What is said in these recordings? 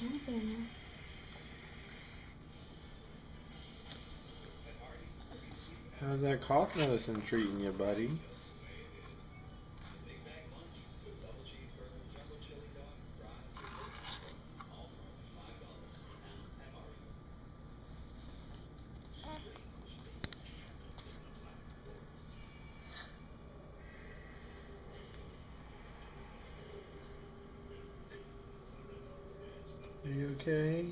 Nathaniel. How's that cough medicine treating you, buddy? Are you okay?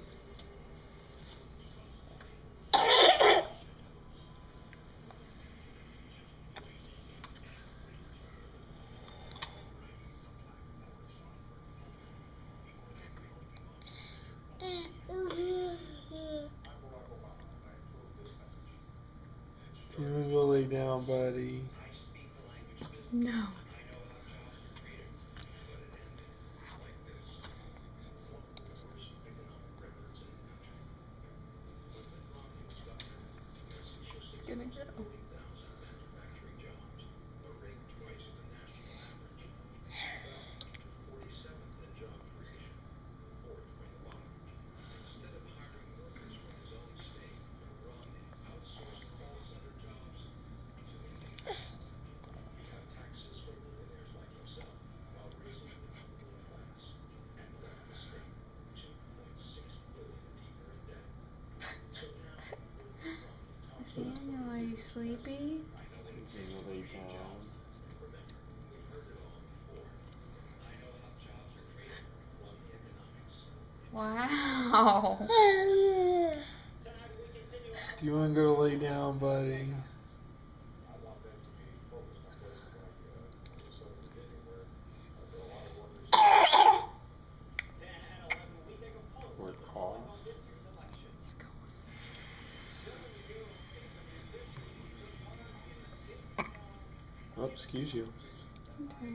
You wanna go lay down, buddy? No. He's gonna go. Nathaniel, are you sleepy? It's okay to lay down. Wow. Do you wanna go lay down, buddy? Or cough? Oh, excuse you. Okay.